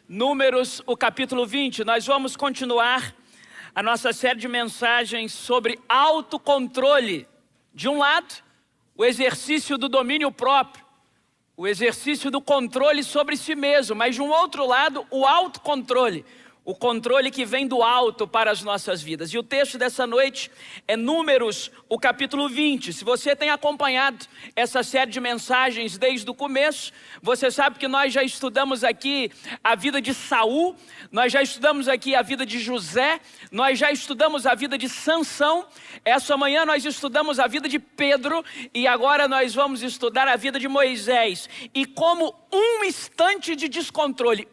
Números, o capítulo 20, nós vamos continuar a nossa série de mensagens sobre autocontrole. De um lado, o exercício do domínio próprio, o exercício do controle sobre si mesmo, mas de um outro lado, o autocontrole, o controle que vem do alto para as nossas vidas. E o texto dessa noite é Números, o capítulo 20. Se você tem acompanhado essa série de mensagens desde o começo, você sabe que nós já estudamos aqui a vida de Saul, nós já estudamos aqui a vida de José, nós já estudamos a vida de Sansão, essa manhã nós estudamos a vida de Pedro e agora nós vamos estudar a vida de Moisés. E como um instante de descontrole,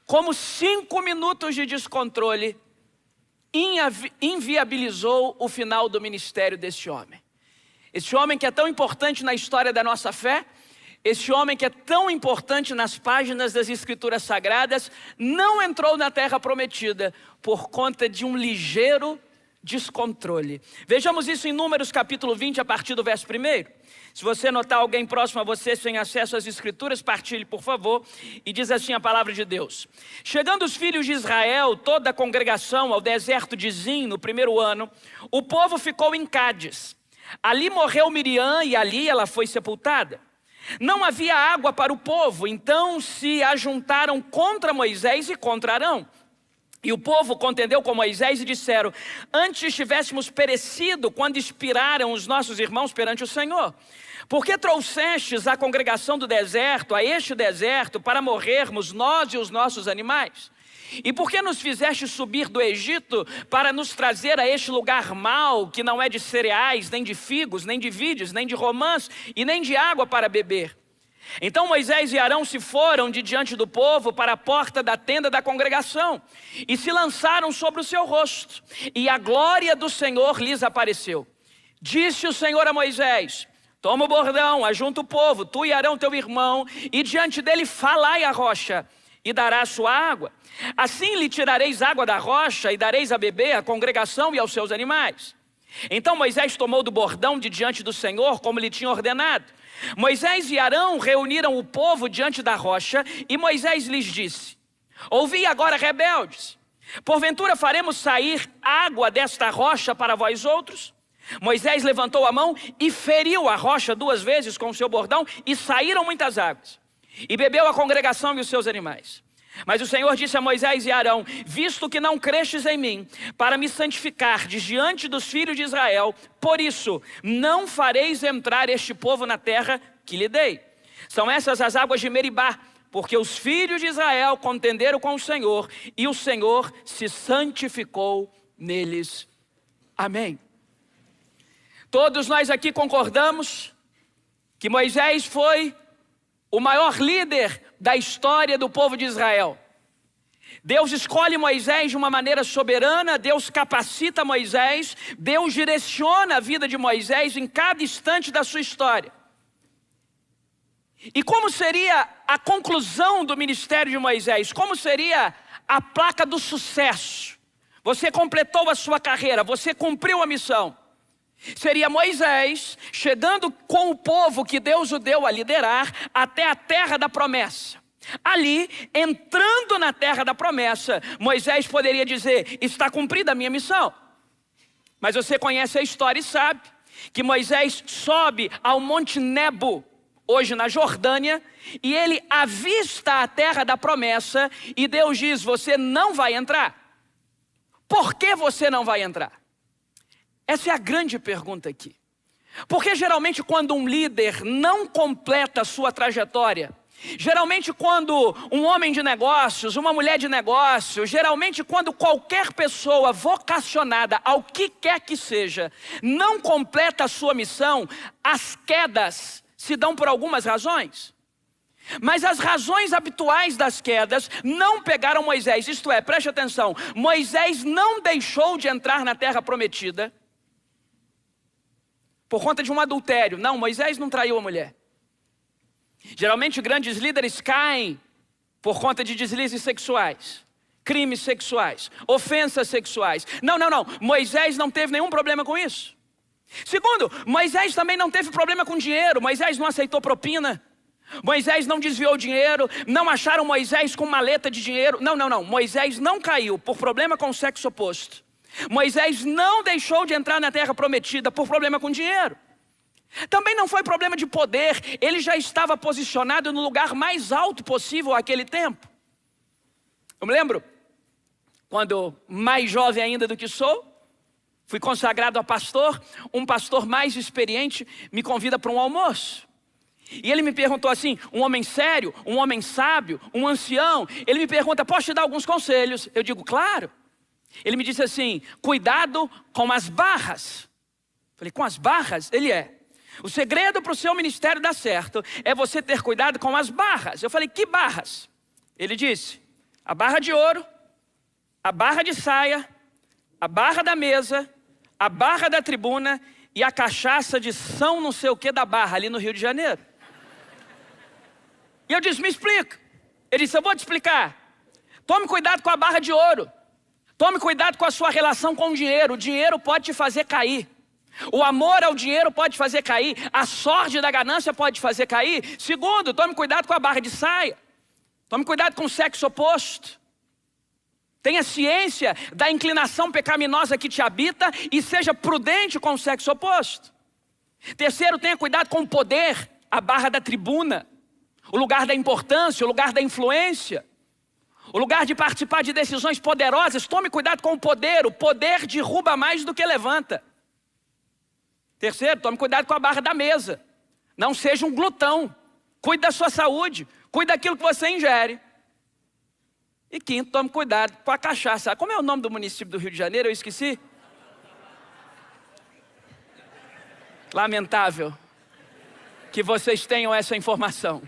como 5 minutos de descontrole inviabilizou o final do ministério desse homem. Esse homem que é tão importante na história da nossa fé, esse homem que é tão importante nas páginas das Escrituras Sagradas, não entrou na terra prometida por conta de um ligeiro descontrole. Vejamos isso em Números capítulo 20, a partir do verso 1. Se você notar alguém próximo a você sem acesso às Escrituras, partilhe, por favor. E diz assim a palavra de Deus: chegando os filhos de Israel, toda a congregação, ao deserto de Zim, no primeiro ano, o povo ficou em Cádiz. Ali morreu Miriam e ali ela foi sepultada. Não havia água para o povo, então se ajuntaram contra Moisés e contra Arão. E o povo contendeu com Moisés e disseram: antes tivéssemos perecido quando expiraram os nossos irmãos perante o Senhor. Por que trouxestes a congregação do deserto, a este deserto, para morrermos nós e os nossos animais? E por que nos fizeste subir do Egito para nos trazer a este lugar mau, que não é de cereais, nem de figos, nem de vides, nem de romãs e nem de água para beber? Então Moisés e Arão se foram de diante do povo para a porta da tenda da congregação e se lançaram sobre o seu rosto, e a glória do Senhor lhes apareceu. Disse o Senhor a Moisés: toma o bordão, ajunta o povo, tu e Arão teu irmão, e diante dele falai a rocha, e dará sua água. Assim lhe tirareis água da rocha, e dareis a beber à congregação e aos seus animais. Então Moisés tomou do bordão de diante do Senhor, como lhe tinha ordenado. Moisés e Arão reuniram o povo diante da rocha, e Moisés lhes disse: ouvi agora, rebeldes, porventura faremos sair água desta rocha para vós outros? Moisés levantou a mão e feriu a rocha 2 vezes com o seu bordão, e saíram muitas águas, e bebeu a congregação e os seus animais. Mas o Senhor disse a Moisés e Arão: visto que não crestes em mim, para me santificar diante dos filhos de Israel, por isso não fareis entrar este povo na terra que lhe dei. São essas as águas de Meribá, porque os filhos de Israel contenderam com o Senhor, e o Senhor se santificou neles. Amém. Todos nós aqui concordamos que Moisés foi o maior líder da história do povo de Israel. Deus escolhe Moisés de uma maneira soberana, Deus capacita Moisés, Deus direciona a vida de Moisés em cada instante da sua história. E como seria a conclusão do ministério de Moisés? Como seria a placa do sucesso? Você completou a sua carreira, você cumpriu a missão. Seria Moisés chegando com o povo que Deus o deu a liderar até a terra da promessa. Ali, entrando na terra da promessa, Moisés poderia dizer: está cumprida a minha missão. Mas você conhece a história e sabe que Moisés sobe ao Monte Nebo, hoje na Jordânia, e ele avista a terra da promessa, e Deus diz: você não vai entrar. Por que você não vai entrar? Essa é a grande pergunta aqui. Porque geralmente quando um líder não completa a sua trajetória, geralmente quando um homem de negócios, uma mulher de negócios, geralmente quando qualquer pessoa vocacionada ao que quer que seja, não completa a sua missão, as quedas se dão por algumas razões. Mas as razões habituais das quedas não pegaram Moisés, isto é, preste atenção, Moisés não deixou de entrar na terra prometida por conta de um adultério. Não, Moisés não traiu a mulher. Geralmente grandes líderes caem por conta de deslizes sexuais, crimes sexuais, ofensas sexuais. Não, Moisés não teve nenhum problema com isso. Segundo, Moisés também não teve problema com dinheiro. Moisés não aceitou propina. Moisés não desviou dinheiro, não acharam Moisés com maleta de dinheiro. Não. Moisés não caiu por problema com o sexo oposto. Moisés não deixou de entrar na terra prometida por problema com dinheiro. Também não foi problema de poder, ele já estava posicionado no lugar mais alto possível àquele tempo. Eu me lembro, quando mais jovem ainda do que sou, fui consagrado a pastor, um pastor mais experiente me convida para um almoço. E ele me perguntou assim, um homem sério, um homem sábio, um ancião, ele me pergunta, posso te dar alguns conselhos? Eu digo, claro. Ele me disse assim, cuidado com as barras. Falei, com as barras? Ele o segredo para o seu ministério dar certo é você ter cuidado com as barras. Eu falei, que barras? Ele disse, a barra de ouro, a barra de saia, a barra da mesa, a barra da tribuna e a cachaça de São não sei o que da Barra, ali no Rio de Janeiro. E eu disse, me explica. Ele disse, eu vou te explicar. Tome cuidado com a barra de ouro. Tome cuidado com a sua relação com o dinheiro. O dinheiro pode te fazer cair. O amor ao dinheiro pode te fazer cair. A sorte da ganância pode te fazer cair. Segundo, tome cuidado com a barra de saia. Tome cuidado com o sexo oposto. Tenha ciência da inclinação pecaminosa que te habita e seja prudente com o sexo oposto. Terceiro, tenha cuidado com o poder, a barra da tribuna. O lugar da importância, o lugar da influência, o lugar de participar de decisões poderosas. Tome cuidado com o poder derruba mais do que levanta. Terceiro, tome cuidado com a barra da mesa. Não seja um glutão, cuide da sua saúde, cuide daquilo que você ingere. E quinto, tome cuidado com a cachaça. Como é o nome do município do Rio de Janeiro? Eu esqueci. Lamentável que vocês tenham essa informação.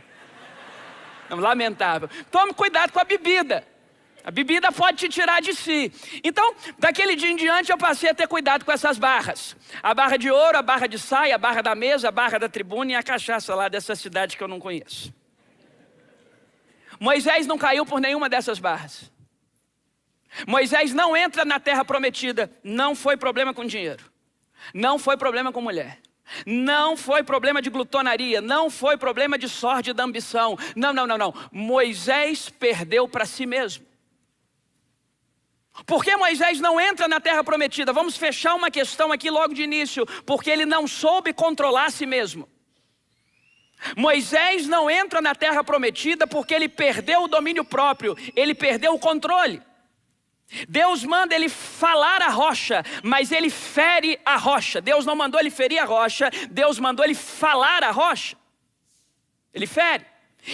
Lamentável. Tome cuidado com a bebida. A bebida pode te tirar de si. Então, daquele dia em diante eu passei a ter cuidado com essas barras. A barra de ouro, a barra de saia, a barra da mesa, a barra da tribuna e a cachaça lá dessa cidade que eu não conheço. Moisés não caiu por nenhuma dessas barras. Moisés não entra na terra prometida. Não foi problema com dinheiro. Não foi problema com mulher. Não foi problema de glutonaria, não foi problema de sorte da ambição. Não. Moisés perdeu para si mesmo. Por que Moisés não entra na terra prometida? Vamos fechar uma questão aqui logo de início. Porque ele não soube controlar a si mesmo. Moisés não entra na terra prometida porque ele perdeu o domínio próprio, ele perdeu o controle. Deus manda ele falar a rocha, mas ele fere a rocha. Deus não mandou ele ferir a rocha, Deus mandou ele falar a rocha. Ele fere.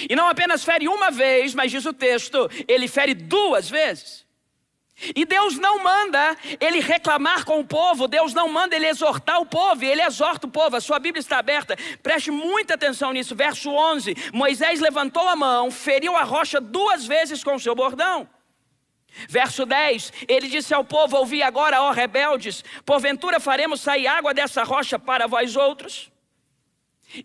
E não apenas fere uma vez, mas diz o texto, ele fere 2 vezes. E Deus não manda ele reclamar com o povo, Deus não manda ele exortar o povo, e ele exorta o povo. A sua Bíblia está aberta, preste muita atenção nisso. Verso 11, Moisés levantou a mão, feriu a rocha 2 vezes com o seu bordão. Verso 10, ele disse ao povo, ouvi agora, ó rebeldes, porventura faremos sair água dessa rocha para vós outros?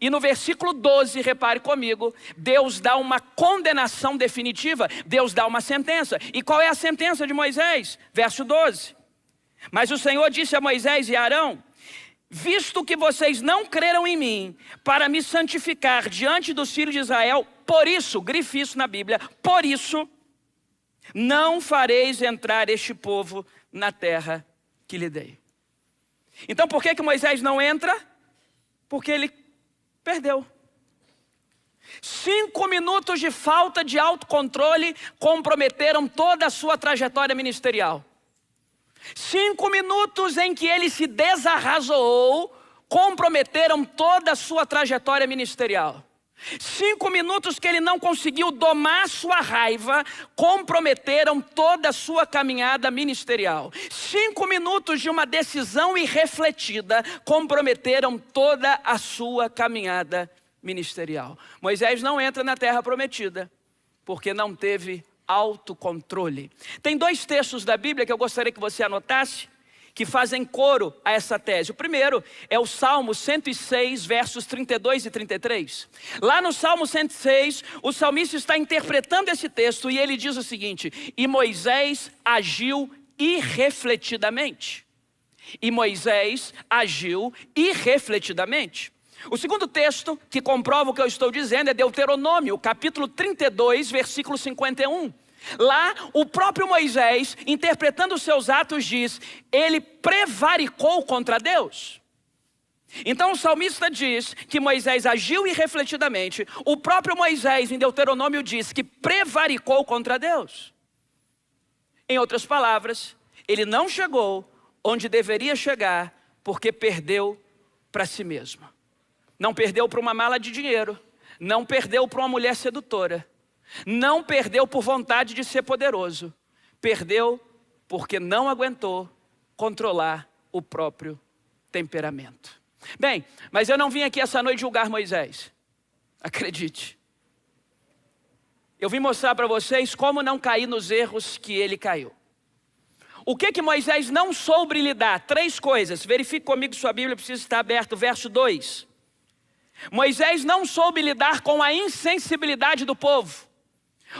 E no versículo 12, repare comigo, Deus dá uma condenação definitiva, Deus dá uma sentença. E qual é a sentença de Moisés? Verso 12, mas o Senhor disse a Moisés e a Arão, visto que vocês não creram em mim, para me santificar diante dos filhos de Israel, por isso, grife isso na Bíblia, por isso, não fareis entrar este povo na terra que lhe dei. Então por que Moisés não entra? Porque ele perdeu. 5 minutos de falta de autocontrole comprometeram toda a sua trajetória ministerial. 5 minutos em que ele se desarrazoou comprometeram toda a sua trajetória ministerial. 5 minutos que ele não conseguiu domar sua raiva comprometeram toda a sua caminhada ministerial. 5 minutos de uma decisão irrefletida comprometeram toda a sua caminhada ministerial. Moisés não entra na terra prometida porque não teve autocontrole. Tem 2 textos da Bíblia que eu gostaria que você anotasse, que fazem coro a essa tese. O primeiro é o Salmo 106, versos 32 e 33. Lá no Salmo 106, o salmista está interpretando esse texto e ele diz o seguinte, e Moisés agiu irrefletidamente. E Moisés agiu irrefletidamente. O segundo texto que comprova o que eu estou dizendo é Deuteronômio, capítulo 32, versículo 51. Lá, o próprio Moisés, interpretando os seus atos, diz: ele prevaricou contra Deus. Então o salmista diz que Moisés agiu irrefletidamente. O próprio Moisés, em Deuteronômio, diz que prevaricou contra Deus. Em outras palavras, ele não chegou onde deveria chegar porque perdeu para si mesmo. Não perdeu para uma mala de dinheiro, não perdeu para uma mulher sedutora, não perdeu por vontade de ser poderoso, perdeu porque não aguentou controlar o próprio temperamento. Bem, mas eu não vim aqui essa noite julgar Moisés, acredite. Eu vim mostrar para vocês como não cair nos erros que ele caiu. O que Moisés não soube lidar? 3 coisas, verifique comigo sua Bíblia, precisa estar aberto, verso 2. Moisés não soube lidar com a insensibilidade do povo.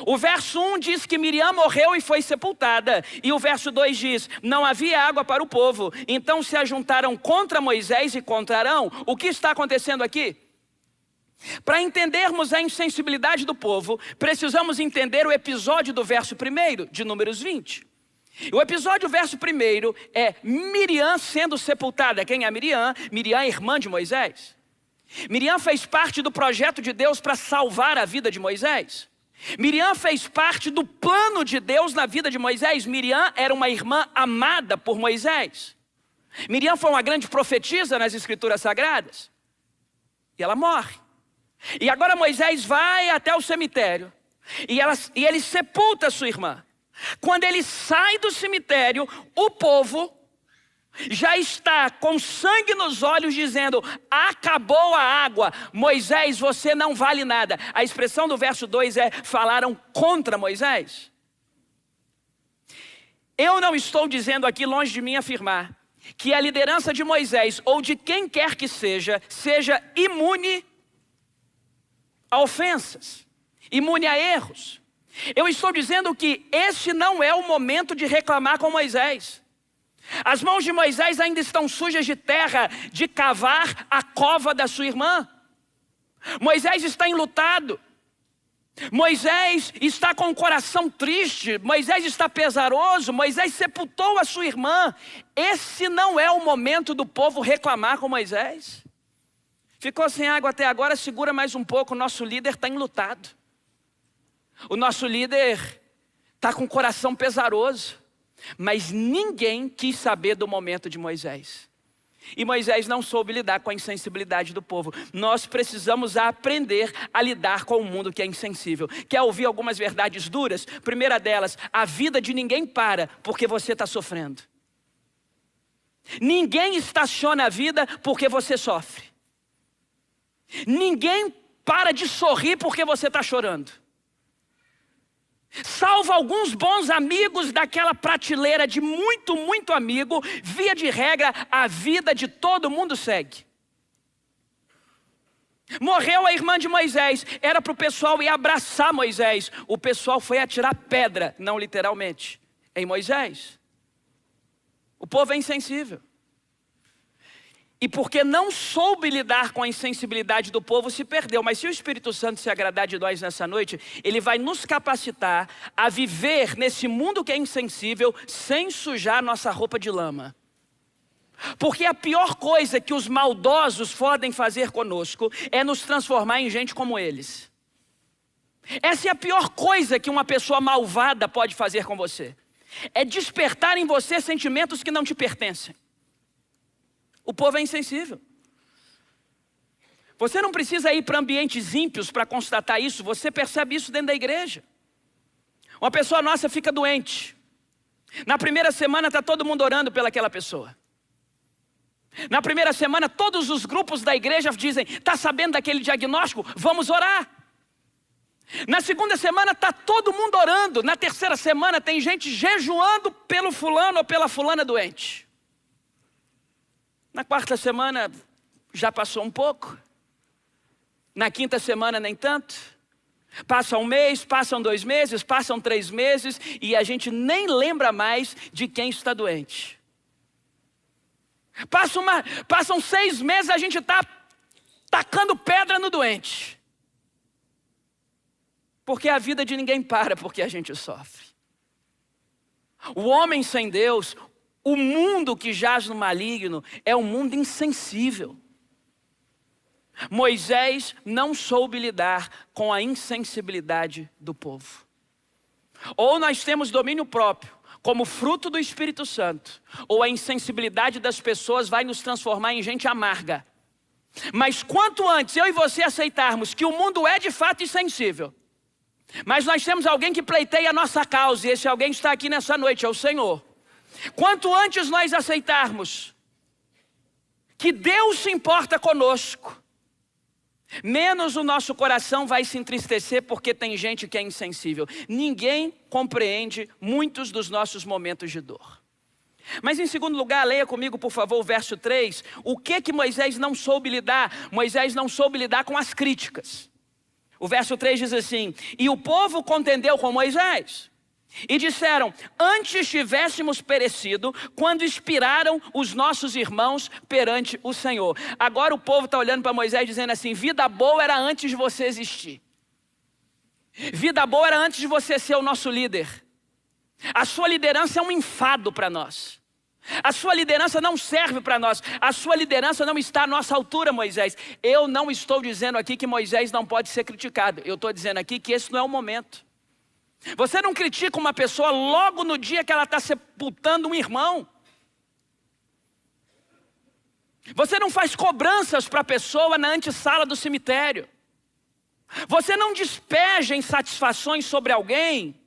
O verso 1 diz que Miriam morreu e foi sepultada. E o verso 2 diz: não havia água para o povo. Então se ajuntaram contra Moisés e contra Arão. O que está acontecendo aqui? Para entendermos a insensibilidade do povo, precisamos entender o episódio do verso 1 de Números 20. O episódio, verso 1, é Miriam sendo sepultada. Quem é Miriam? Miriam é irmã de Moisés. Miriam fez parte do projeto de Deus para salvar a vida de Moisés. Miriam fez parte do plano de Deus na vida de Moisés. Miriam era uma irmã amada por Moisés. Miriam foi uma grande profetisa nas Escrituras Sagradas. E ela morre. E agora Moisés vai até o cemitério. E ele sepulta sua irmã. Quando ele sai do cemitério, o povo já está com sangue nos olhos dizendo: acabou a água, Moisés, você não vale nada. A expressão do verso 2 é: falaram contra Moisés. Eu não estou dizendo aqui, longe de mim afirmar, que a liderança de Moisés ou de quem quer que seja imune a ofensas, imune a erros. Eu estou dizendo que esse não é o momento de reclamar com Moisés. As mãos de Moisés ainda estão sujas de terra, de cavar a cova da sua irmã. Moisés está enlutado. Moisés está com o coração triste. Moisés está pesaroso. Moisés sepultou a sua irmã. Esse não é o momento do povo reclamar com Moisés. Ficou sem água até agora, segura mais um pouco. O nosso líder está enlutado. O nosso líder está com o coração pesaroso. Mas ninguém quis saber do momento de Moisés. E Moisés não soube lidar com a insensibilidade do povo. Nós precisamos aprender a lidar com o mundo que é insensível. Quer ouvir algumas verdades duras? Primeira delas: a vida de ninguém para porque você está sofrendo. Ninguém estaciona a vida porque você sofre. Ninguém para de sorrir porque você está chorando. Salvo alguns bons amigos daquela prateleira de muito amigo, via de regra, a vida de todo mundo segue. Morreu a irmã de Moisés, era para o pessoal ir abraçar Moisés. O pessoal foi atirar pedra, não literalmente, em Moisés. O povo é insensível. E porque não soube lidar com a insensibilidade do povo, se perdeu. Mas se o Espírito Santo se agradar de nós nessa noite, ele vai nos capacitar a viver nesse mundo que é insensível, sem sujar nossa roupa de lama. Porque a pior coisa que os maldosos podem fazer conosco é nos transformar em gente como eles. Essa é a pior coisa que uma pessoa malvada pode fazer com você. É despertar em você sentimentos que não te pertencem. O povo é insensível. Você não precisa ir para ambientes ímpios para constatar isso. Você percebe isso dentro da igreja. Uma pessoa nossa fica doente. Na primeira semana está todo mundo orando pelaquela pessoa. Na primeira semana todos os grupos da igreja dizem: está sabendo daquele diagnóstico? Vamos orar. Na segunda semana está todo mundo orando. Na terceira semana tem gente jejuando pelo fulano ou pela fulana doente. Na quarta semana já passou um pouco. Na quinta semana nem tanto. Passa um mês, passam 2 meses, passam 3 meses e a gente nem lembra mais de quem está doente. Passam 6 meses, a gente está tacando pedra no doente. Porque a vida de ninguém para porque a gente sofre. O homem sem Deus, o mundo que jaz no maligno, é um mundo insensível. Moisés não soube lidar com a insensibilidade do povo. Ou nós temos domínio próprio, como fruto do Espírito Santo, ou a insensibilidade das pessoas vai nos transformar em gente amarga. Mas quanto antes eu e você aceitarmos que o mundo é de fato insensível, mas nós temos alguém que pleiteia a nossa causa, e esse alguém está aqui nessa noite, é o Senhor. Quanto antes nós aceitarmos que Deus se importa conosco, menos o nosso coração vai se entristecer porque tem gente que é insensível. Ninguém compreende muitos dos nossos momentos de dor. Mas em segundo lugar, leia comigo por favor o verso 3. O que Moisés não soube lidar? Moisés não soube lidar com as críticas. O verso 3 diz assim: e o povo contendeu com Moisés e disseram: antes tivéssemos perecido quando expiraram os nossos irmãos perante o Senhor. Agora o povo está olhando para Moisés dizendo assim: vida boa era antes de você existir. Vida boa era antes de você ser o nosso líder. A sua liderança é um enfado para nós. A sua liderança não serve para nós. A sua liderança não está à nossa altura, Moisés. Eu não estou dizendo aqui que Moisés não pode ser criticado. Eu estou dizendo aqui que esse não é o momento. Você não critica uma pessoa logo no dia que ela está sepultando um irmão. Você não faz cobranças para a pessoa na antessala do cemitério. Você não despeja insatisfações sobre alguém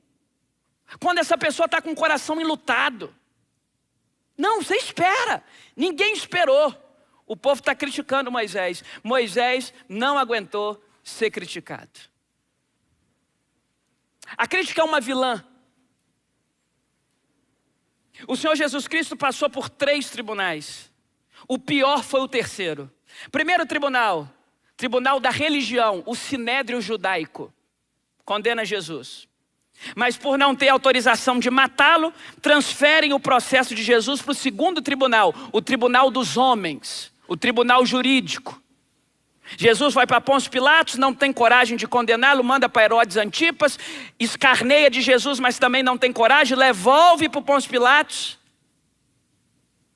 quando essa pessoa está com o coração enlutado. Não, você espera. Ninguém esperou. O povo está criticando Moisés. Moisés não aguentou ser criticado. A crítica é uma vilã. O Senhor Jesus Cristo passou por 3 tribunais. O pior foi o terceiro. Primeiro tribunal, tribunal da religião, o sinédrio judaico, condena Jesus. Mas por não ter autorização de matá-lo, transferem o processo de Jesus para o segundo tribunal, o tribunal dos homens, o tribunal jurídico. Jesus vai para Pôncio Pilatos, não tem coragem de condená-lo, manda para Herodes Antipas, escarneia de Jesus, mas também não tem coragem, devolve para o Pôncio Pilatos.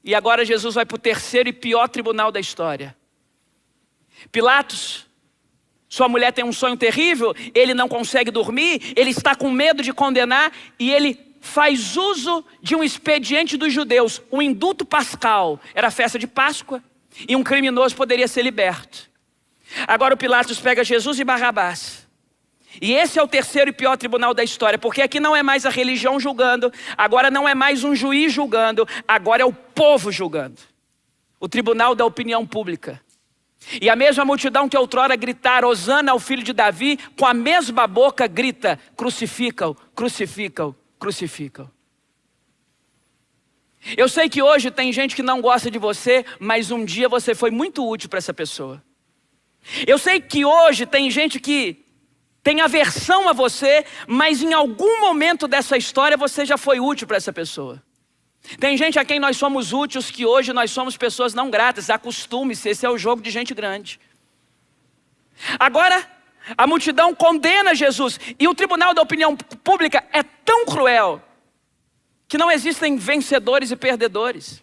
E agora Jesus vai para o terceiro e pior tribunal da história. Pilatos, sua mulher tem um sonho terrível, ele não consegue dormir, ele está com medo de condenar e ele faz uso de um expediente dos judeus, o indulto pascal. Era a festa de Páscoa e um criminoso poderia ser liberto. Agora o Pilatos pega Jesus e Barrabás. E esse é o terceiro e pior tribunal da história, porque aqui não é mais a religião julgando, agora não é mais um juiz julgando, agora é o povo julgando. O tribunal da opinião pública. E a mesma multidão que outrora gritar Hosana ao filho de Davi, com a mesma boca grita: crucificam, crucificam, crucificam. Eu sei que hoje tem gente que não gosta de você, mas um dia você foi muito útil para essa pessoa. Eu sei que hoje tem gente que tem aversão a você, mas em algum momento dessa história você já foi útil para essa pessoa. Tem gente a quem nós somos úteis que hoje nós somos pessoas não gratas. Acostume-se, esse é o jogo de gente grande. Agora, a multidão condena Jesus. E o tribunal da opinião pública é tão cruel que não existem vencedores e perdedores.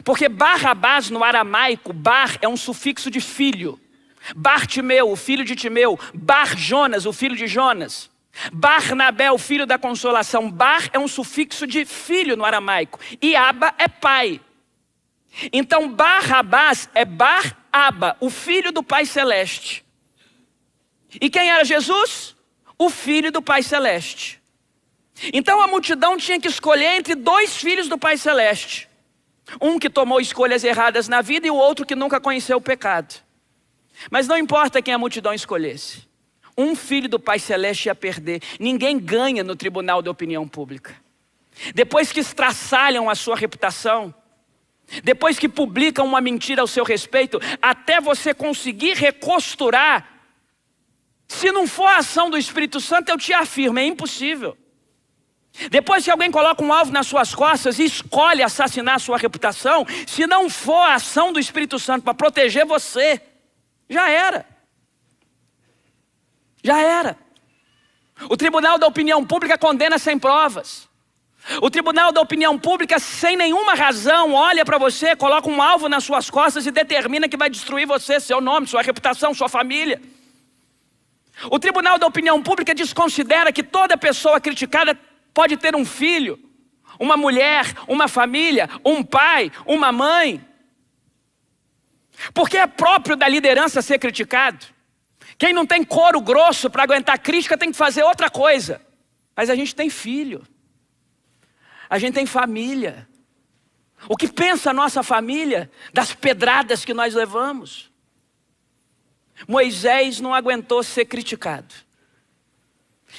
Porque Barrabás no aramaico, Bar é um sufixo de filho. Bartimeu, o filho de Timeu. Bar-Jonas, o filho de Jonas. Barnabé, o filho da consolação. Bar é um sufixo de filho no aramaico. E Aba é pai. Então Barrabás é Bar-Aba, o filho do Pai Celeste. E quem era Jesus? O filho do Pai Celeste. Então a multidão tinha que escolher entre 2 filhos do Pai Celeste. Um que tomou escolhas erradas na vida e o outro que nunca conheceu o pecado. Mas não importa quem a multidão escolhesse. Um filho do Pai Celeste ia perder. Ninguém ganha no tribunal da opinião pública. Depois que estraçalham a sua reputação, depois que publicam uma mentira ao seu respeito, até você conseguir recosturar, se não for a ação do Espírito Santo, eu te afirmo, é impossível. Depois que alguém coloca um alvo nas suas costas e escolhe assassinar a sua reputação, se não for a ação do Espírito Santo para proteger você, Já era. Já era. O Tribunal da Opinião Pública condena sem provas. O Tribunal da Opinião Pública, sem nenhuma razão, olha para você, coloca um alvo nas suas costas e determina que vai destruir você, seu nome, sua reputação, sua família. O Tribunal da Opinião Pública desconsidera que toda pessoa criticada pode ter um filho, uma mulher, uma família, um pai, uma mãe. Porque é próprio da liderança ser criticado. Quem não tem couro grosso para aguentar crítica tem que fazer outra coisa. Mas a gente tem filho. A gente tem família. O que pensa a nossa família das pedradas que nós levamos? Moisés não aguentou ser criticado.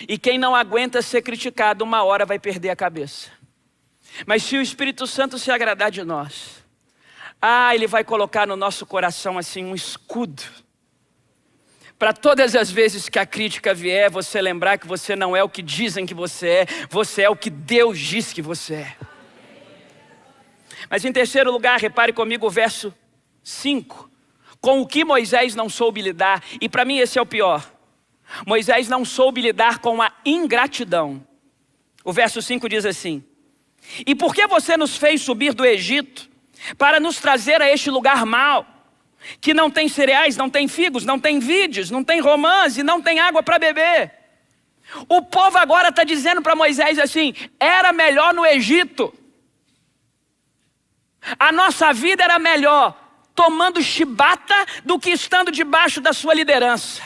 E quem não aguenta ser criticado, uma hora vai perder a cabeça. Mas se o Espírito Santo se agradar de nós, Ele vai colocar no nosso coração assim um escudo. Para todas as vezes que a crítica vier, você lembrar que você não é o que dizem que você é o que Deus diz que você é. Mas em terceiro lugar, repare comigo o verso 5. Com o que Moisés não soube lidar, e para mim esse é o pior. Moisés não soube lidar com a ingratidão. O verso 5 diz assim: e por que você nos fez subir do Egito para nos trazer a este lugar mau, que não tem cereais, não tem figos, não tem vides, não tem romãs e não tem água para beber? O povo agora está dizendo para Moisés assim: era melhor no Egito. A nossa vida era melhor tomando chibata do que estando debaixo da sua liderança.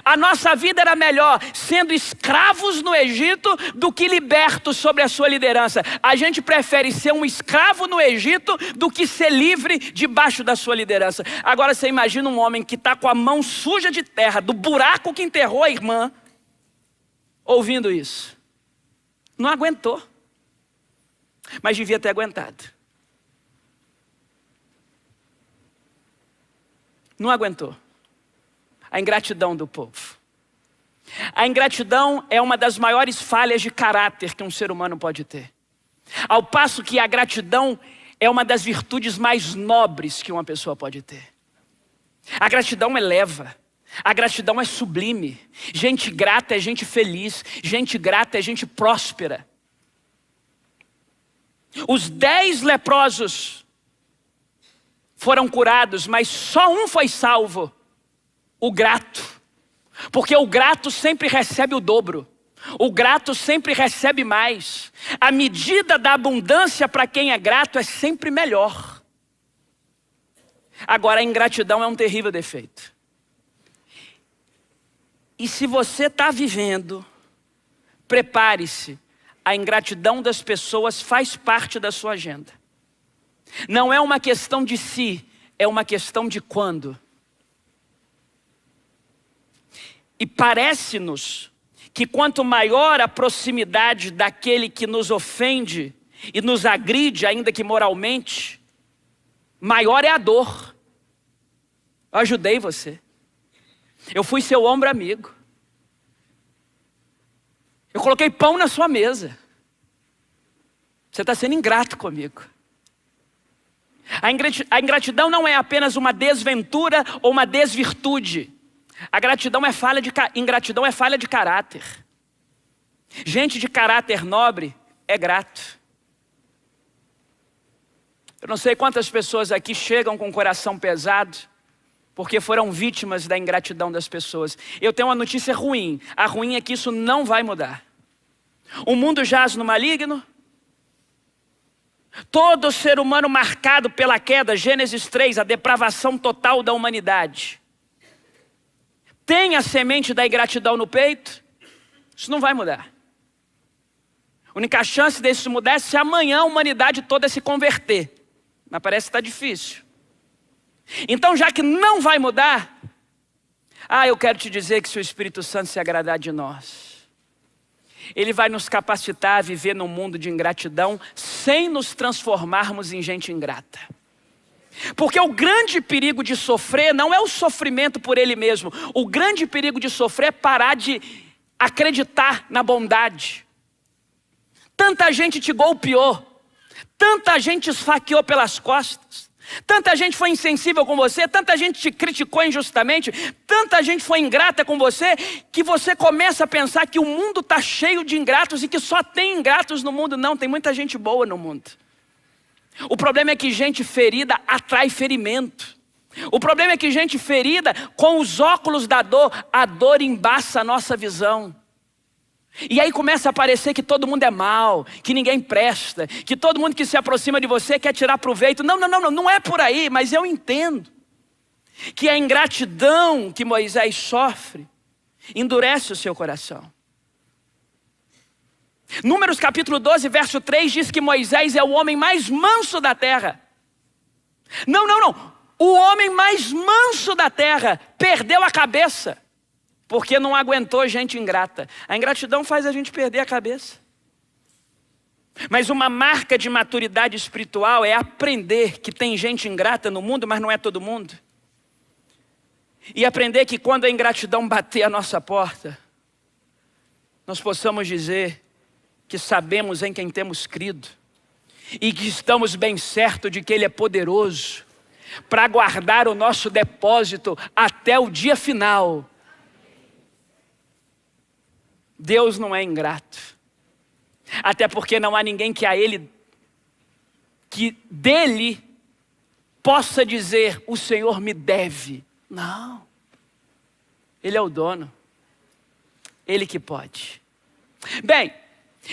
A nossa vida era melhor sendo escravos no Egito do que libertos sobre a sua liderança. A gente prefere ser um escravo no Egito do que ser livre debaixo da sua liderança. Agora você imagina um homem que está com a mão suja de terra, do buraco que enterrou a irmã, ouvindo isso. Não aguentou. Mas devia ter aguentado. Não aguentou. A ingratidão do povo. A ingratidão é uma das maiores falhas de caráter que um ser humano pode ter. Ao passo que a gratidão é uma das virtudes mais nobres que uma pessoa pode ter. A gratidão eleva. A gratidão é sublime. Gente grata é gente feliz. Gente grata é gente próspera. Os 10 leprosos foram curados, mas só um foi salvo. O grato. Porque o grato sempre recebe o dobro. O grato sempre recebe mais. A medida da abundância para quem é grato é sempre melhor. Agora, a ingratidão é um terrível defeito. E se você está vivendo, prepare-se. A ingratidão das pessoas faz parte da sua agenda. Não é uma questão de se, é uma questão de quando. E parece-nos que quanto maior a proximidade daquele que nos ofende e nos agride, ainda que moralmente, maior é a dor. Eu ajudei você. Eu fui seu ombro amigo. Eu coloquei pão na sua mesa. Você está sendo ingrato comigo. A ingratidão não é apenas uma desventura ou uma desvirtude. A ingratidão é falha de caráter. Gente de caráter nobre é grato. Eu não sei quantas pessoas aqui chegam com o coração pesado porque foram vítimas da ingratidão das pessoas. Eu tenho uma notícia ruim. A ruim é que isso não vai mudar. O mundo jaz no maligno. Todo ser humano marcado pela queda, Gênesis 3, a depravação total da humanidade, tem a semente da ingratidão no peito. Isso não vai mudar. A única chance disso mudar é se amanhã a humanidade toda se converter. Mas parece que está difícil. Então, já que não vai mudar, eu quero te dizer que se o Espírito Santo se agradar de nós, Ele vai nos capacitar a viver num mundo de ingratidão sem nos transformarmos em gente ingrata. Porque o grande perigo de sofrer não é o sofrimento por ele mesmo. O grande perigo de sofrer é parar de acreditar na bondade. Tanta gente te golpeou, tanta gente esfaqueou pelas costas, Tanta gente foi insensível com você, tanta gente te criticou injustamente, tanta gente foi ingrata com você, que você começa a pensar que o mundo está cheio de ingratos e que só tem ingratos no mundo. Não, tem muita gente boa no mundo. O problema é que gente ferida atrai ferimento. O problema é que gente ferida, com os óculos da dor, a dor embaça a nossa visão. E aí começa a parecer que todo mundo é mal, que ninguém presta, que todo mundo que se aproxima de você quer tirar proveito. Não é por aí, mas eu entendo que a ingratidão que Moisés sofre endurece o seu coração. Números capítulo 12, verso 3 diz que Moisés é o homem mais manso da terra. Não. O homem mais manso da terra perdeu a cabeça porque não aguentou gente ingrata. A ingratidão faz a gente perder a cabeça. Mas uma marca de maturidade espiritual é aprender que tem gente ingrata no mundo, mas não é todo mundo. E aprender que quando a ingratidão bater a nossa porta, nós possamos dizer que sabemos em quem temos crido e que estamos bem certos de que Ele é poderoso para guardar o nosso depósito até o dia final. Deus não é ingrato, até porque não há ninguém que dele possa dizer: o Senhor me deve. Não, Ele é o dono, Ele que pode. Bem,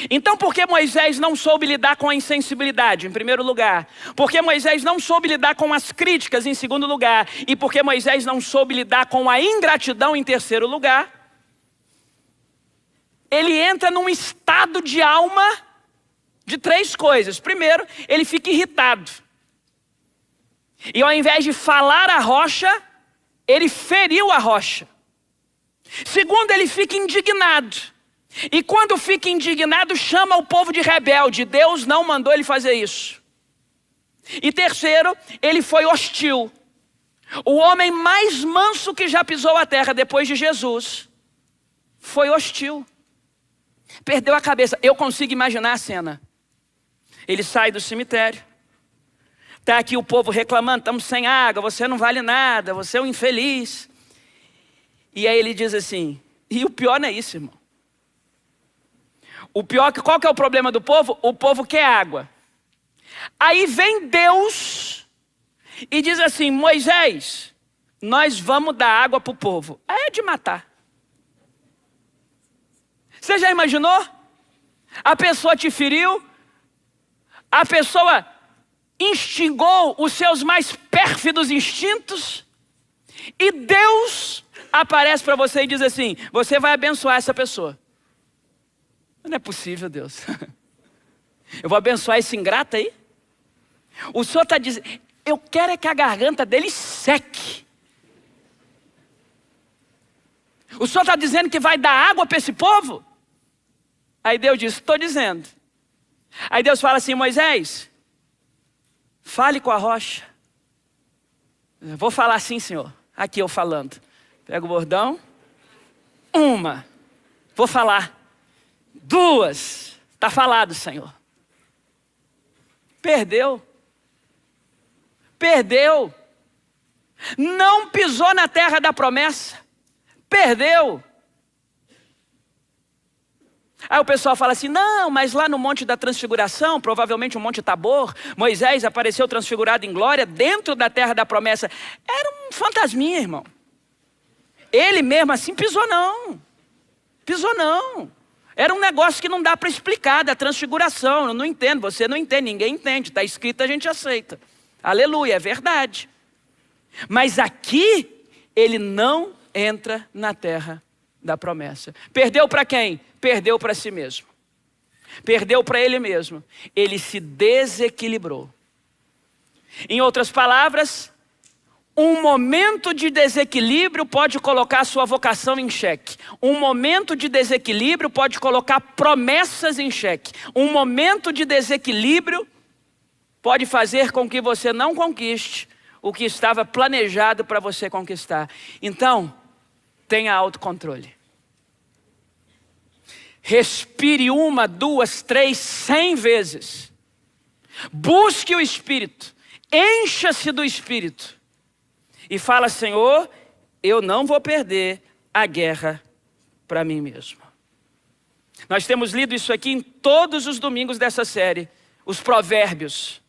então por que Moisés não soube lidar com a insensibilidade, em primeiro lugar? Por que Moisés não soube lidar com as críticas, em segundo lugar? E por que Moisés não soube lidar com a ingratidão, em terceiro lugar? Ele entra num estado de alma de três coisas. Primeiro, ele fica irritado. E ao invés de falar a rocha, ele feriu a rocha. Segundo, ele fica indignado. E quando fica indignado, chama o povo de rebelde. Deus não mandou ele fazer isso. E terceiro, ele foi hostil. O homem mais manso que já pisou a terra depois de Jesus foi hostil. Perdeu a cabeça. Eu consigo imaginar a cena. Ele sai do cemitério. Está aqui o povo reclamando: estamos sem água, você não vale nada, você é um infeliz. E aí ele diz assim, e o pior não é isso, irmão. O pior, qual que é o problema do povo? O povo quer água. Aí vem Deus e diz assim: Moisés, nós vamos dar água para o povo. Aí é de matar. Você já imaginou? A pessoa te feriu, a pessoa instigou os seus mais pérfidos instintos, e Deus aparece para você e diz assim: você vai abençoar essa pessoa. Não é possível, Deus. Eu vou abençoar esse ingrato aí? O Senhor está dizendo: eu quero é que a garganta dele seque. O Senhor está dizendo que vai dar água para esse povo? Aí Deus diz: estou dizendo. Aí Deus fala assim: Moisés, fale com a rocha. Eu vou falar assim, Senhor. Aqui eu falando. Pega o bordão. Uma. Vou falar. Duas. Está falado, Senhor. Perdeu. Perdeu. Não pisou na terra da promessa. Perdeu. Aí o pessoal fala assim: não, mas lá no Monte da Transfiguração, provavelmente o Monte Tabor, Moisés apareceu transfigurado em glória dentro da terra da promessa. Era um fantasminha, irmão. Ele mesmo assim pisou não. Pisou não. Era um negócio que não dá para explicar, da transfiguração. Eu não entendo, você não entende, ninguém entende. Está escrito, a gente aceita. Aleluia, é verdade. Mas aqui, ele não entra na terra da promessa. Perdeu para quem? Perdeu para si mesmo. Perdeu para ele mesmo. Ele se desequilibrou. Em outras palavras, um momento de desequilíbrio pode colocar a sua vocação em xeque. Um momento de desequilíbrio pode colocar promessas em xeque. Um momento de desequilíbrio pode fazer com que você não conquiste o que estava planejado para você conquistar. Então, tenha autocontrole. Respire 1, 2, 3, 100 vezes. Busque o Espírito. encha-se do Espírito e fala: Senhor, eu não vou perder a guerra para mim mesmo. Nós temos lido isso aqui em todos os domingos dessa série, os provérbios.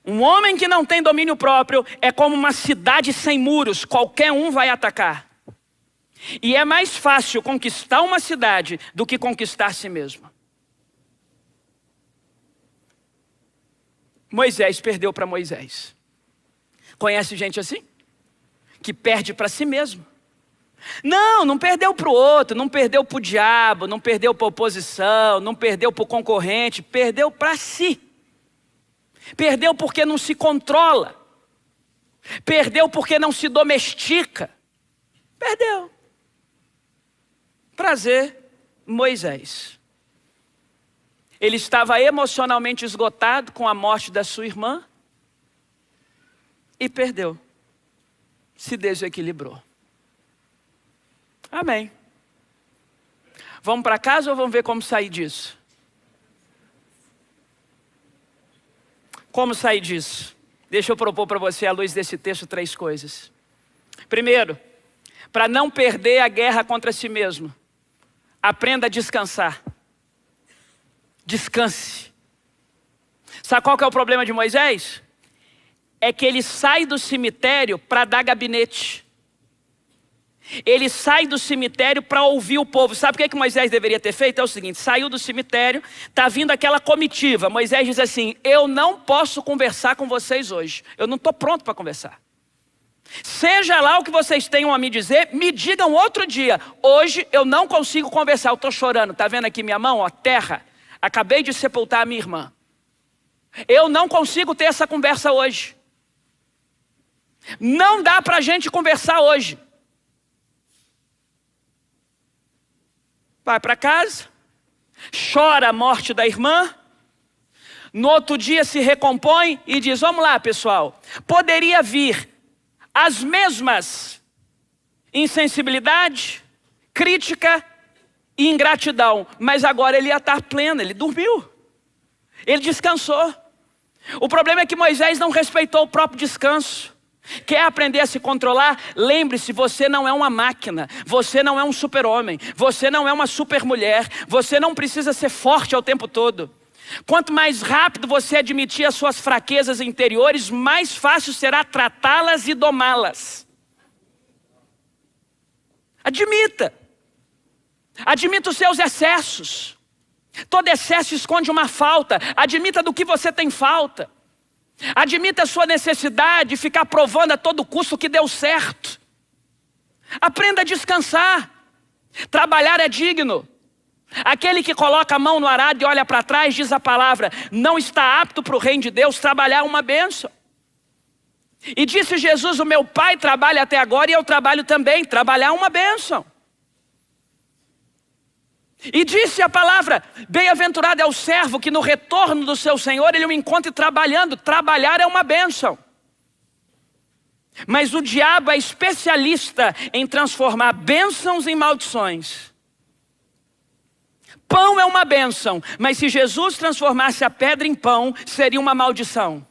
Um homem que não tem domínio próprio é como uma cidade sem muros, qualquer um vai atacar. E é mais fácil conquistar uma cidade do que conquistar a si mesmo. Moisés perdeu para Moisés. Conhece gente assim? Que perde para si mesmo. Não perdeu para o outro, não perdeu para o diabo, não perdeu para a oposição, não perdeu para o concorrente, perdeu para si. Perdeu porque não se controla. Perdeu porque não se domestica. Perdeu. Prazer, Moisés. Ele estava emocionalmente esgotado com a morte da sua irmã e perdeu. Se desequilibrou. Amém. Vamos para casa ou vamos ver como sair disso? Como sair disso? Deixa eu propor para você, à luz desse texto, 3 coisas. Primeiro, para não perder a guerra contra si mesmo, aprenda a descansar. Descanse. Sabe qual que é o problema de Moisés? É que ele sai do cemitério para dar gabinete. Ele sai do cemitério para ouvir o povo. Sabe o que Moisés deveria ter feito? É o seguinte: saiu do cemitério, está vindo aquela comitiva. Moisés diz assim: eu não posso conversar com vocês hoje. Eu não estou pronto para conversar. Seja lá o que vocês tenham a me dizer, me digam outro dia. Hoje eu não consigo conversar, eu estou chorando. Está vendo aqui minha mão? Ó, terra. Acabei de sepultar a minha irmã. Eu não consigo ter essa conversa hoje. Não dá para a gente conversar hoje. Vai para casa, chora a morte da irmã, no outro dia se recompõe e diz: vamos lá, pessoal, poderia vir as mesmas insensibilidade, crítica e ingratidão, mas agora ele ia estar pleno, ele dormiu, ele descansou. O problema é que Moisés não respeitou o próprio descanso. Quer aprender a se controlar? Lembre-se, você não é uma máquina, você não é um super-homem, você não é uma super-mulher, você não precisa ser forte ao tempo todo. Quanto mais rápido você admitir as suas fraquezas interiores, mais fácil será tratá-las e domá-las. Admita. Admita os seus excessos. Todo excesso esconde uma falta. Admita do que você tem falta. Admita a sua necessidade de ficar provando a todo custo que deu certo. Aprenda a descansar. Trabalhar é digno. Aquele que coloca a mão no arado e olha para trás, diz a palavra, não está apto para o reino de Deus. Trabalhar é uma bênção. E disse Jesus: o meu Pai trabalha até agora e eu trabalho também. Trabalhar é uma bênção. E disse a palavra: bem-aventurado é o servo que no retorno do seu Senhor ele o encontre trabalhando. Trabalhar é uma bênção. Mas o diabo é especialista em transformar bênçãos em maldições. Pão é uma bênção, mas se Jesus transformasse a pedra em pão, seria uma maldição.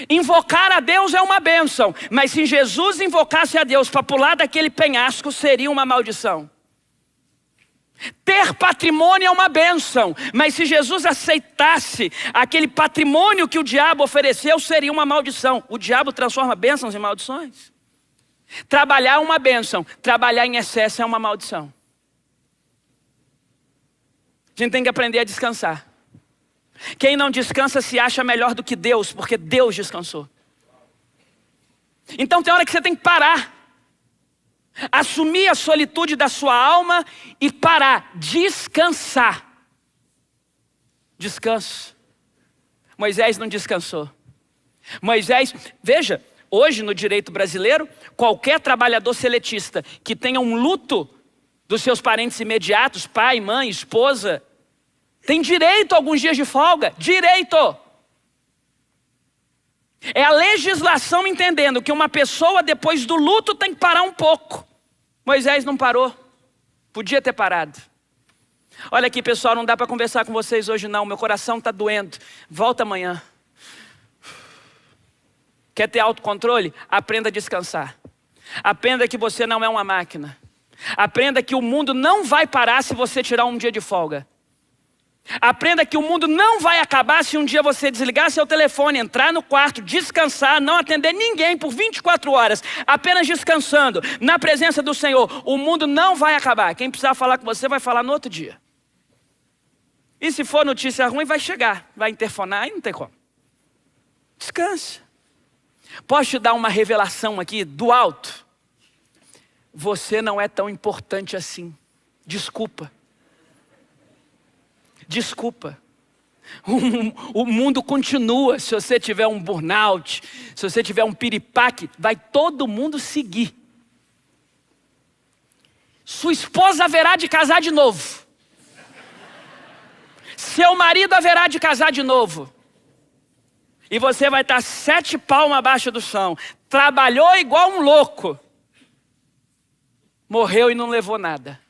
Invocar a Deus é uma bênção, mas se Jesus invocasse a Deus para pular daquele penhasco, seria uma maldição. Ter patrimônio é uma bênção, mas se Jesus aceitasse aquele patrimônio que o diabo ofereceu, seria uma maldição. O diabo transforma bênçãos em maldições. Trabalhar é uma bênção, trabalhar em excesso é uma maldição. A gente tem que aprender a descansar. Quem não descansa se acha melhor do que Deus, porque Deus descansou. Então tem hora que você tem que parar. Assumir a solitude da sua alma e parar, descansar. Descanso. Moisés não descansou. Moisés, veja, hoje no direito brasileiro, qualquer trabalhador seletista que tenha um luto dos seus parentes imediatos, pai, mãe, esposa, tem direito a alguns dias de folga. Direito. É a legislação entendendo que uma pessoa depois do luto tem que parar um pouco. Moisés não parou. Podia ter parado. Olha aqui, pessoal, não dá para conversar com vocês hoje não, meu coração está doendo. Volta amanhã. Quer ter autocontrole? Aprenda a descansar. Aprenda que você não é uma máquina. Aprenda que o mundo não vai parar se você tirar um dia de folga. Aprenda que o mundo não vai acabar se um dia você desligar seu telefone, entrar no quarto, descansar, não atender ninguém por 24 horas, apenas descansando, na presença do Senhor. O mundo não vai acabar. Quem precisar falar com você vai falar no outro dia. E se for notícia ruim, vai chegar, vai interfonar e não tem como. Descansa. Posso te dar uma revelação aqui do alto? Você não é tão importante assim. Desculpa. Desculpa. O mundo continua. Se você tiver um burnout, se você tiver um piripaque, vai todo mundo seguir. Sua esposa haverá de casar de novo. Seu marido haverá de casar de novo. E você vai estar 7 palmos abaixo do chão. Trabalhou igual um louco. Morreu e não levou nada.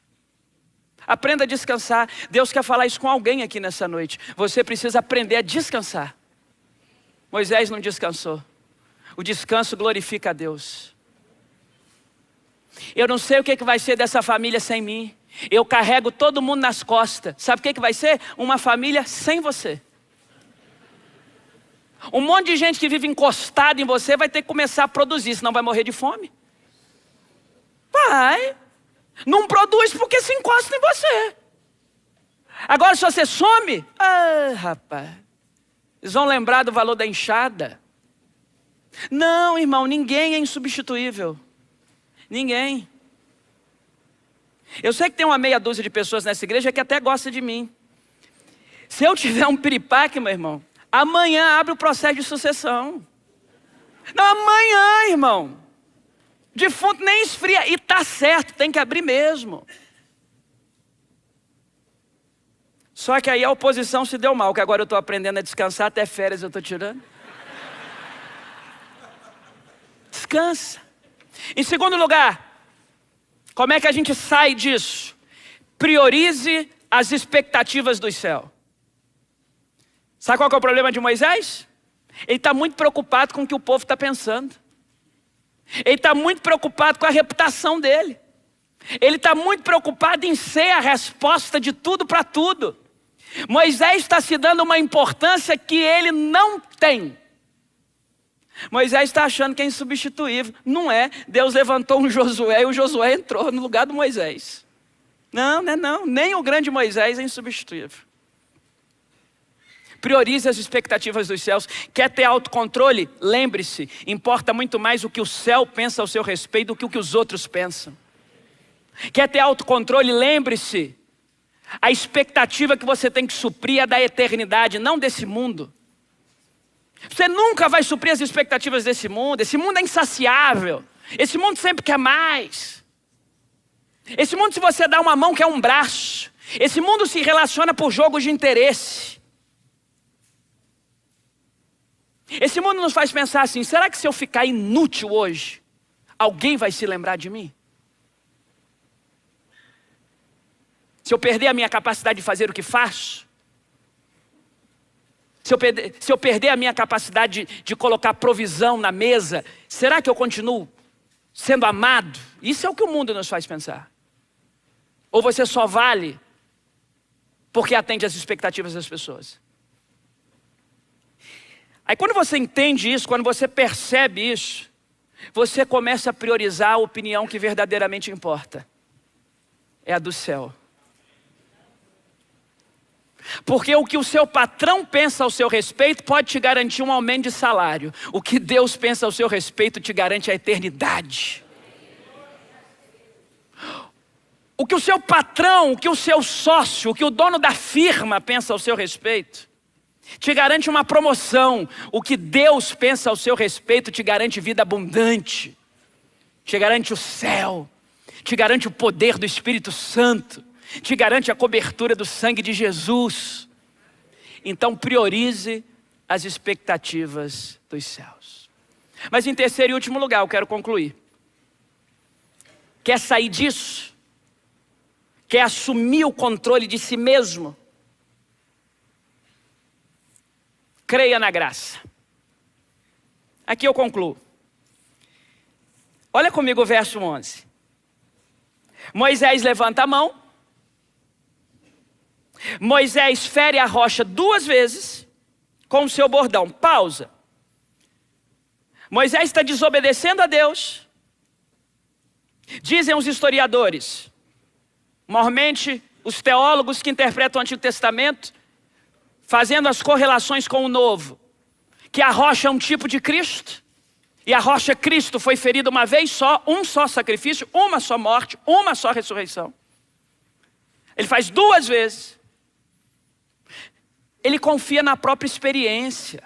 Aprenda a descansar. Deus quer falar isso com alguém aqui nessa noite. Você precisa aprender a descansar. Moisés não descansou. O descanso glorifica a Deus. Eu não sei o que vai ser dessa família sem mim. Eu carrego todo mundo nas costas. Sabe o que vai ser? Uma família sem você. Um monte de gente que vive encostada em você vai ter que começar a produzir, senão vai morrer de fome. Vai. Não produz porque se encosta em você. Agora se você some, rapaz, eles vão lembrar do valor da enxada. Não, irmão, ninguém é insubstituível. Ninguém. Eu sei que tem uma meia dúzia de pessoas nessa igreja que até gosta de mim. Se eu tiver um piripaque, meu irmão, amanhã abre o processo de sucessão. Não, amanhã, irmão. Defunto nem esfria. E tá certo, tem que abrir mesmo. Só que aí a oposição se deu mal, que agora eu estou aprendendo a descansar, até férias eu estou tirando. Descansa. Em segundo lugar, como é que a gente sai disso? Priorize as expectativas do céu. Sabe qual que é o problema de Moisés? Ele está muito preocupado com o que o povo está pensando. Ele está muito preocupado com a reputação dele. Ele está muito preocupado em ser a resposta de tudo para tudo. Moisés está se dando uma importância que ele não tem. Moisés está achando que é insubstituível. Não é. Deus levantou um Josué e o Josué entrou no lugar do Moisés. Não, não é não. Nem o grande Moisés é insubstituível. Priorize as expectativas dos céus. Quer ter autocontrole? Lembre-se, importa muito mais o que o céu pensa ao seu respeito do que o que os outros pensam. Quer ter autocontrole? Lembre-se, a expectativa que você tem que suprir é da eternidade, não desse mundo. Você nunca vai suprir as expectativas desse mundo. Esse mundo é insaciável. Esse mundo sempre quer mais. Esse mundo, se você dá uma mão, quer um braço. Esse mundo se relaciona por jogos de interesse. Esse mundo nos faz pensar assim: será que se eu ficar inútil hoje, alguém vai se lembrar de mim? Se eu perder a minha capacidade de fazer o que faço? Se eu perder a minha capacidade de colocar provisão na mesa, será que eu continuo sendo amado? Isso é o que o mundo nos faz pensar. Ou você só vale porque atende às expectativas das pessoas? Aí quando você entende isso, quando você percebe isso, você começa a priorizar a opinião que verdadeiramente importa. É a do céu. Porque o que o seu patrão pensa ao seu respeito pode te garantir um aumento de salário. O que Deus pensa ao seu respeito te garante a eternidade. O que o seu patrão, o que o seu sócio, o que o dono da firma pensa ao seu respeito te garante uma promoção. O que Deus pensa ao seu respeito te garante vida abundante. Te garante o céu. Te garante o poder do Espírito Santo. Te garante a cobertura do sangue de Jesus. Então priorize as expectativas dos céus. Mas em terceiro e último lugar, eu quero concluir. Quer sair disso? quer assumir o controle de si mesmo. Creia na graça. Aqui eu concluo. Olha comigo o verso 11. Moisés levanta a mão. Moisés fere a rocha 2 vezes com o seu bordão. Pausa. Moisés está desobedecendo a Deus. Dizem os historiadores, normalmente os teólogos que interpretam o Antigo Testamento, fazendo as correlações com o Novo, que a rocha é um tipo de Cristo, e a rocha Cristo foi ferida uma vez só, um só sacrifício, uma só morte, uma só ressurreição. Ele faz 2 vezes. Ele confia na própria experiência.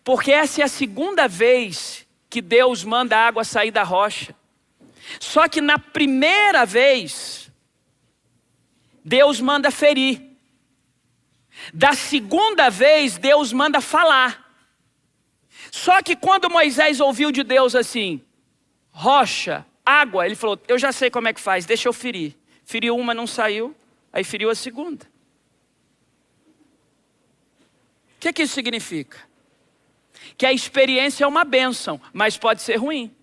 Porque essa é a 2ª vez que Deus manda a água sair da rocha. Só que na primeira vez, Deus manda ferir. Da 2ª vez, Deus manda falar. Só que quando Moisés ouviu de Deus assim, rocha, água, ele falou, eu já sei como é que faz, deixa eu ferir. Feriu uma, não saiu, aí feriu a 2ª. O que isso significa? Que a experiência é uma bênção, mas pode ser ruim.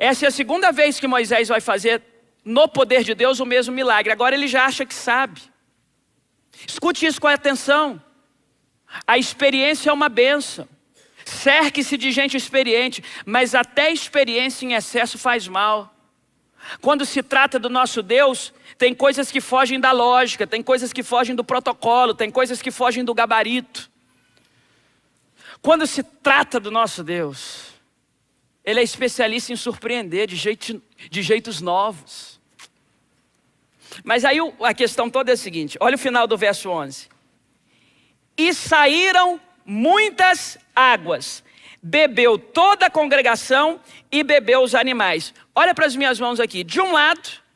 Essa é a 2ª vez que Moisés vai fazer, no poder de Deus, o mesmo milagre. Agora ele já acha que sabe. Escute isso com atenção. A experiência é uma bênção. Cerque-se de gente experiente, mas até experiência em excesso faz mal. Quando se trata do nosso Deus, tem coisas que fogem da lógica, tem coisas que fogem do protocolo, tem coisas que fogem do gabarito. Quando se trata do nosso Deus, Ele é especialista em surpreender de jeitos novos. Mas aí a questão toda é a seguinte, olha o final do verso 11. E saíram muitas águas, bebeu toda a congregação e bebeu os animais. Olha para as minhas mãos aqui, de um lado,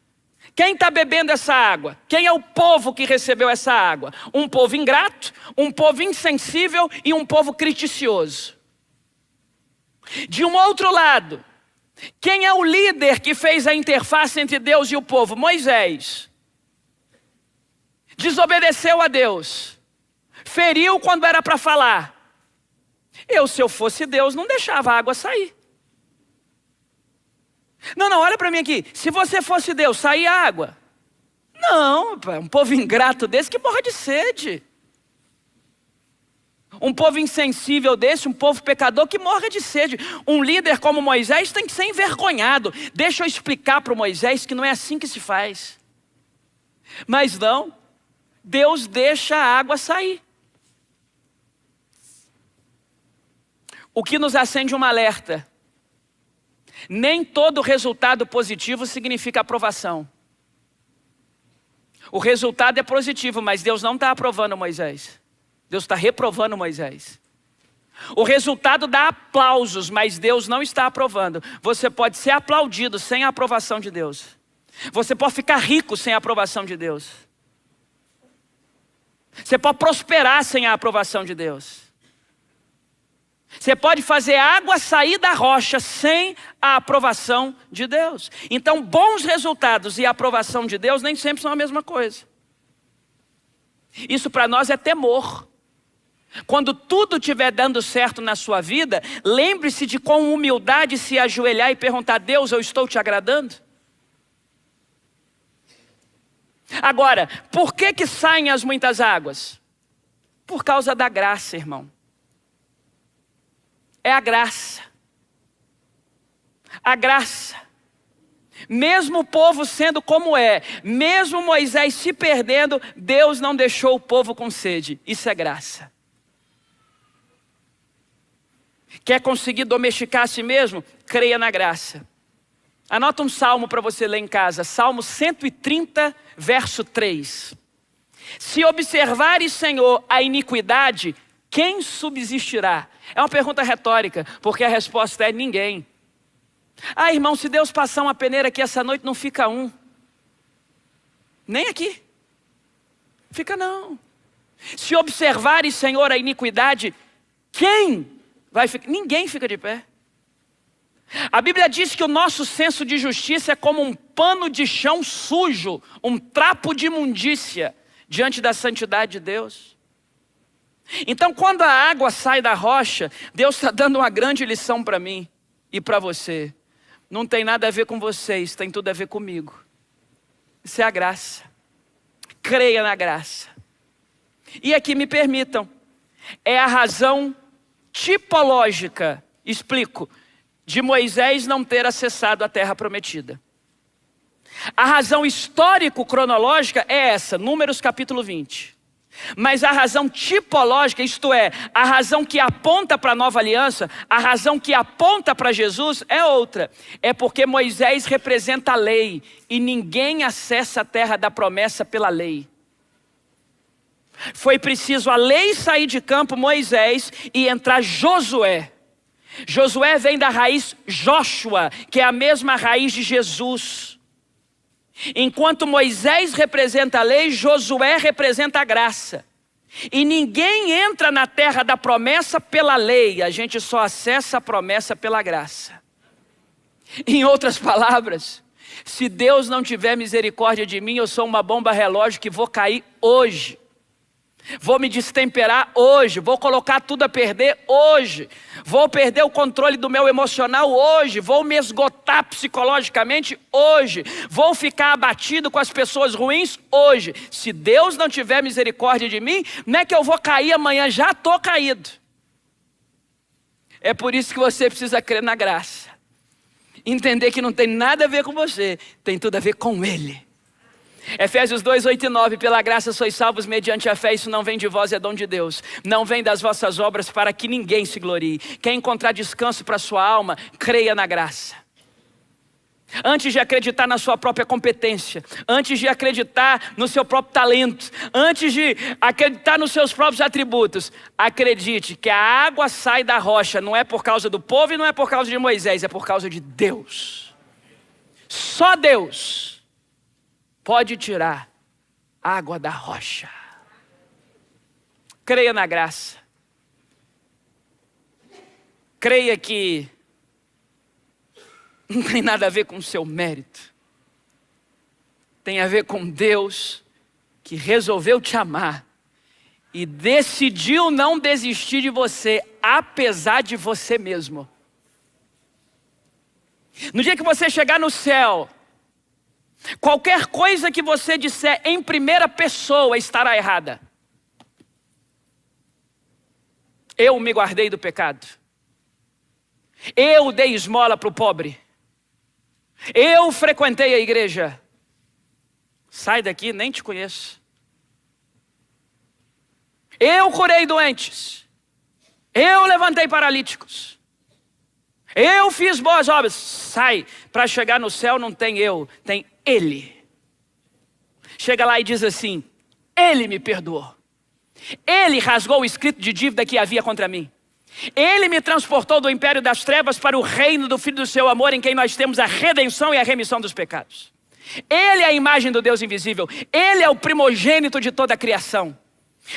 quem está bebendo essa água? Quem é o povo que recebeu essa água? Um povo ingrato, um povo insensível e um povo criticioso. De um outro lado, quem é o líder que fez a interface entre Deus e o povo? Moisés. Desobedeceu a Deus. Feriu quando era para falar. Se eu fosse Deus, não deixava a água sair. Não, olha para mim aqui. Se você fosse Deus, saía água? Não, um povo ingrato desse que morre de sede. Um povo insensível desse, um povo pecador que morre de sede. Um líder como Moisés tem que ser envergonhado. Deixa eu explicar para o Moisés que não é assim que se faz. Mas não, Deus deixa a água sair. O que nos acende um alerta. Nem todo resultado positivo significa aprovação. O resultado é positivo, mas Deus não está aprovando Moisés. Deus está reprovando Moisés. O resultado dá aplausos, mas Deus não está aprovando. Você pode ser aplaudido sem a aprovação de Deus. Você pode ficar rico sem a aprovação de Deus. Você pode prosperar sem a aprovação de Deus. Você pode fazer água sair da rocha sem a aprovação de Deus. Então, bons resultados e a aprovação de Deus nem sempre são a mesma coisa. Isso para nós é temor. Quando tudo estiver dando certo na sua vida, lembre-se de com humildade se ajoelhar e perguntar, Deus, eu estou te agradando? Agora, por que saem as muitas águas? Por causa da graça, irmão. É a graça. A graça. Mesmo o povo sendo como é, mesmo Moisés se perdendo, Deus não deixou o povo com sede. Isso é graça. Quer conseguir domesticar a si mesmo? Creia na graça. Anota um salmo para você ler em casa. Salmo 130, verso 3. Se observares, Senhor, a iniquidade, quem subsistirá? É uma pergunta retórica, porque a resposta é ninguém. Irmão, se Deus passar uma peneira aqui essa noite, não fica um. Nem aqui. Fica não. Se observares, Senhor, a iniquidade, quem vai ficar? Ninguém fica de pé. A Bíblia diz que o nosso senso de justiça é como um pano de chão sujo, um trapo de imundícia diante da santidade de Deus. Então, quando a água sai da rocha, Deus está dando uma grande lição para mim e para você. Não tem nada a ver com vocês, tem tudo a ver comigo. Isso é a graça. Creia na graça. E aqui me permitam, é a razão tipológica, explico, de Moisés não ter acessado a terra prometida. A razão histórico-cronológica é essa, Números capítulo 20. Mas a razão tipológica, isto é, a razão que aponta para a nova aliança, a razão que aponta para Jesus é outra. É porque Moisés representa a lei e ninguém acessa a terra da promessa pela lei. Foi preciso a lei sair de campo, Moisés, e entrar Josué. Josué vem da raiz Joshua, que é a mesma raiz de Jesus. Enquanto Moisés representa a lei, Josué representa a graça. E ninguém entra na terra da promessa pela lei, a gente só acessa a promessa pela graça. Em outras palavras, se Deus não tiver misericórdia de mim, eu sou uma bomba relógio que vou cair hoje. Vou me destemperar hoje, vou colocar tudo a perder hoje, vou perder o controle do meu emocional hoje, vou me esgotar psicologicamente hoje, vou ficar abatido com as pessoas ruins hoje. Se Deus não tiver misericórdia de mim, não é que eu vou cair amanhã, já estou caído. É por isso que você precisa crer na graça, entender que não tem nada a ver com você, tem tudo a ver com Ele. Efésios 2, 8 e 9, pela graça sois salvos mediante a fé, isso não vem de vós, é dom de Deus. Não vem das vossas obras para que ninguém se glorie. Quer encontrar descanso para a sua alma, creia na graça. Antes de acreditar na sua própria competência, antes de acreditar no seu próprio talento, antes de acreditar nos seus próprios atributos, acredite que a água sai da rocha, não é por causa do povo e não é por causa de Moisés, é por causa de Deus. Só Deus pode tirar água da rocha. Creia na graça. Creia que não tem nada a ver com o seu mérito. Tem a ver com Deus que resolveu te amar e decidiu não desistir de você, apesar de você mesmo. No dia que você chegar no céu, qualquer coisa que você disser em primeira pessoa estará errada. Eu me guardei do pecado. Eu dei esmola para o pobre. Eu frequentei a igreja. Sai daqui, nem te conheço. Eu curei doentes. Eu levantei paralíticos. Eu fiz boas obras. Sai, para chegar no céu não tem eu, tem Ele. Chega lá e diz assim: Ele me perdoou. Ele rasgou o escrito de dívida que havia contra mim. Ele me transportou do império das trevas para o reino do Filho do seu amor, em quem nós temos a redenção e a remissão dos pecados. Ele é a imagem do Deus invisível. Ele é o primogênito de toda a criação.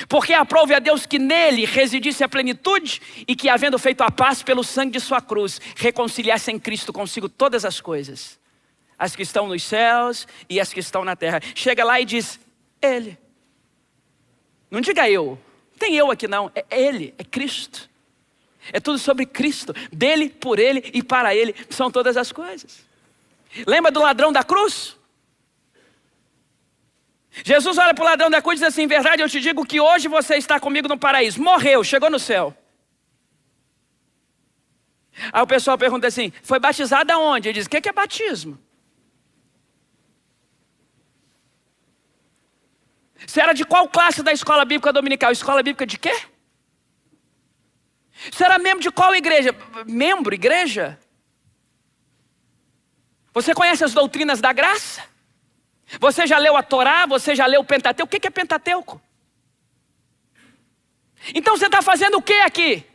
Porque aprove a Deus que nele residisse a plenitude e que, havendo feito a paz pelo sangue de sua cruz, reconciliasse em Cristo consigo todas as coisas, as que estão nos céus e as que estão na terra. Chega lá e diz: Ele. Não diga eu, não tem eu aqui não, é Ele, é Cristo. É tudo sobre Cristo, dele, por Ele e para Ele são todas as coisas. Lembra do ladrão da cruz? Jesus olha para o ladrão da cruz e diz assim: em verdade eu te digo que hoje você está comigo no paraíso. Morreu, chegou no céu. Aí o pessoal pergunta assim: foi batizado aonde? Ele diz: o que é batismo? Você era de qual classe da escola bíblica dominical? Escola bíblica de quê? Você era membro de qual igreja? Membro, igreja? Você conhece as doutrinas da graça? Você já leu a Torá? Você já leu o Pentateuco? O que é Pentateuco? Então você está fazendo o que aqui?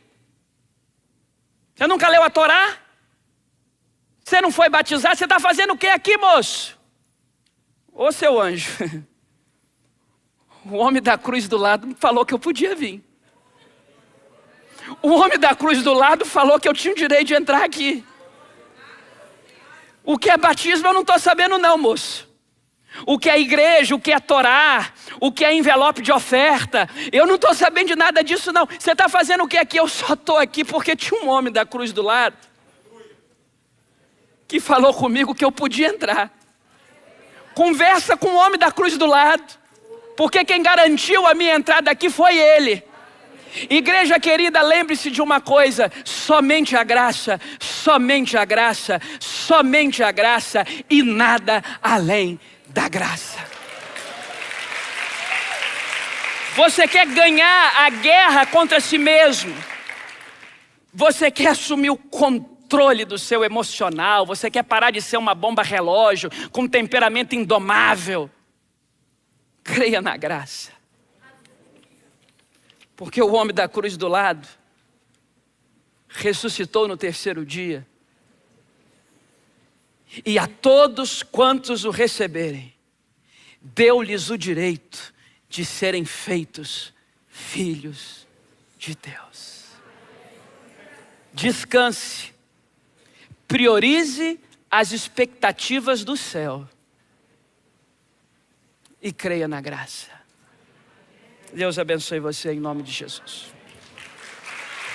Você nunca leu a Torá? Você não foi batizado? Você está fazendo o que aqui, moço? Ô seu anjo, o homem da cruz do lado falou que eu podia vir. O homem da cruz do lado falou que eu tinha o direito de entrar aqui. O que é batismo eu não estou sabendo não, moço. O que é igreja, o que é Torá, o que é envelope de oferta, eu não estou sabendo de nada disso não. Você está fazendo o que aqui? Eu só estou aqui porque tinha um homem da cruz do lado que falou comigo que eu podia entrar. Conversa com o homem da cruz do lado, porque quem garantiu a minha entrada aqui foi ele. Igreja querida, lembre-se de uma coisa: somente a graça, somente a graça, somente a graça e nada além da graça. Você quer ganhar a guerra contra si mesmo? Você quer assumir o controle do seu emocional? Você quer parar de ser uma bomba relógio com temperamento indomável? Creia na graça. Porque o homem da cruz do lado ressuscitou no terceiro dia. E a todos quantos o receberem, deu-lhes o direito de serem feitos filhos de Deus. Descanse. Priorize as expectativas do céu. E creia na graça. Deus abençoe você em nome de Jesus.